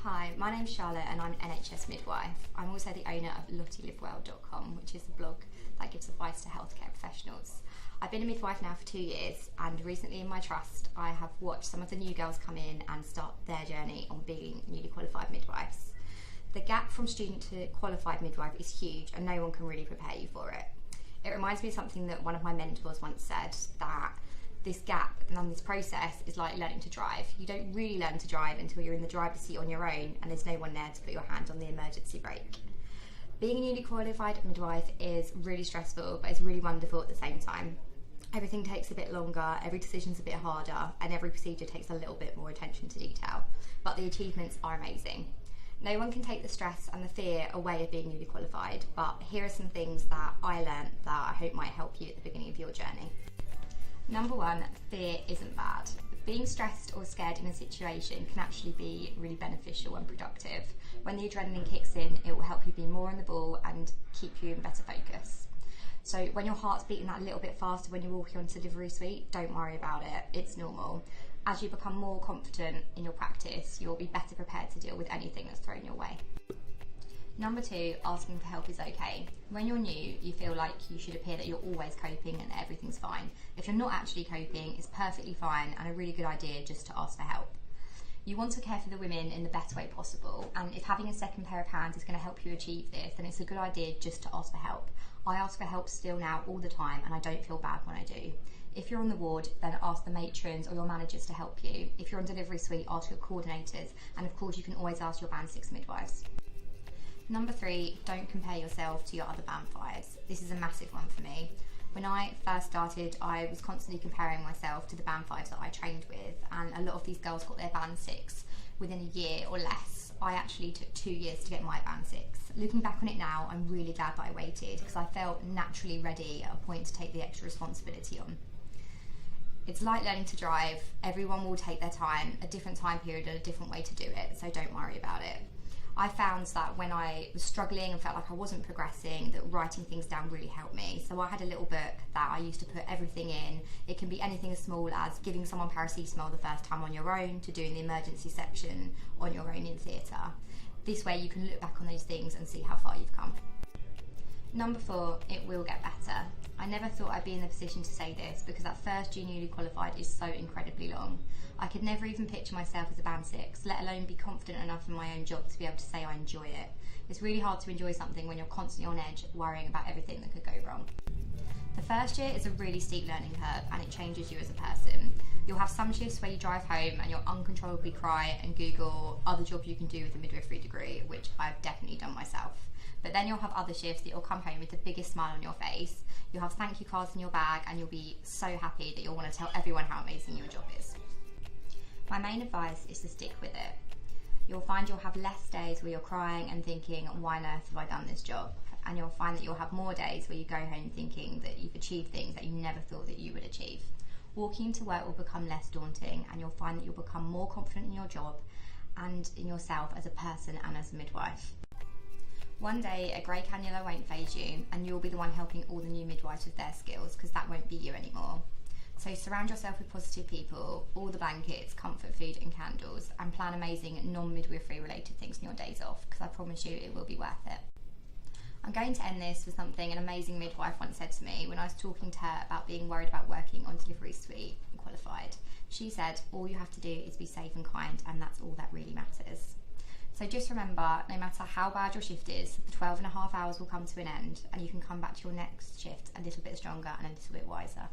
Hi, my name's Charlotte and I'm NHS midwife. I'm also the owner of lottylivewell.com, which is the blog that gives advice to healthcare professionals. I've been a midwife now for 2 years, and recently in my trust I have watched some of the new girls come in and start their journey on being newly qualified midwives. The gap from student to qualified midwife is huge and no one can really prepare you for it. It reminds me of something that one of my mentors once said, that this gap and this process is like learning to drive. You don't really learn to drive until you're in the driver's seat on your own and there's no one there to put your hand on the emergency brake. Being a newly qualified midwife is really stressful, but it's really wonderful at the same time. Everything takes a bit longer, every decision's a bit harder, and every procedure takes a little bit more attention to detail. But the achievements are amazing. No one can take the stress and the fear away of being newly qualified, but here are some things that I learned that I hope might help you at the beginning of your journey. Number one, fear isn't bad. Being stressed or scared in a situation can actually be really beneficial and productive. When the adrenaline kicks in, it will help you be more on the ball and keep you in better focus. So when your heart's beating that little bit faster when you're walking onto the delivery suite, don't worry about it, it's normal. As you become more confident in your practice, you'll be better prepared to deal with anything that's thrown your way. Number two, asking for help is okay. When you're new, you feel like you should appear that you're always coping and everything's fine. If you're not actually coping, it's perfectly fine and a really good idea just to ask for help. You want to care for the women in the best way possible, and if having a second pair of hands is going to help you achieve this, then it's a good idea just to ask for help. I ask for help still now all the time and I don't feel bad when I do. If you're on the ward, then ask the matrons or your managers to help you. If you're on delivery suite, ask your coordinators, and of course you can always ask your band 6 midwives. Number three, don't compare yourself to your other band 5s. This is a massive one for me. When I first started, I was constantly comparing myself to the band 5s that I trained with, and a lot of these girls got their band 6 within a year or less. I actually took 2 years to get my band 6. Looking back on it now, I'm really glad that I waited, because I felt naturally ready at a point to take the extra responsibility on. It's like learning to drive. Everyone will take their time, a different time period and a different way to do it, so don't worry about it. I found that when I was struggling and felt like I wasn't progressing, that writing things down really helped me. So I had a little book that I used to put everything in. It can be anything as small as giving someone paracetamol the first time on your own, to doing the emergency section on your own in theatre. This way you can look back on those things and see how far you've come. Number four, it will get better. I never thought I'd be in the position to say this, because that first year newly qualified is so incredibly long. I could never even picture myself as a band 6, let alone be confident enough in my own job to be able to say I enjoy it. It's really hard to enjoy something when you're constantly on edge, worrying about everything that could go wrong. The first year is a really steep learning curve and it changes you as a person. You'll have some shifts where you drive home and you'll uncontrollably cry and Google other jobs you can do with a midwifery degree, which I've definitely done myself. But then you'll have other shifts that you'll come home with the biggest smile on your face, you'll have thank you cards in your bag, and you'll be so happy that you'll want to tell everyone how amazing your job is. My main advice is to stick with it. You'll find you'll have less days where you're crying and thinking, why on earth have I done this job? And you'll find that you'll have more days where you go home thinking that you've achieved things that you never thought that you would achieve. Walking into work will become less daunting, and you'll find that you'll become more confident in your job and in yourself as a person and as a midwife. One day a grey cannula won't faze you, and you'll be the one helping all the new midwives with their skills, because that won't be you anymore. So surround yourself with positive people, all the blankets, comfort food and candles, and plan amazing non-midwifery related things in your days off, because I promise you it will be worth it. I'm going to end this with something an amazing midwife once said to me when I was talking to her about being worried about working on delivery suite and qualified. She said, all you have to do is be safe and kind, and that's all that really matters. So just remember, no matter how bad your shift is, the 12.5 hours will come to an end, and you can come back to your next shift a little bit stronger and a little bit wiser.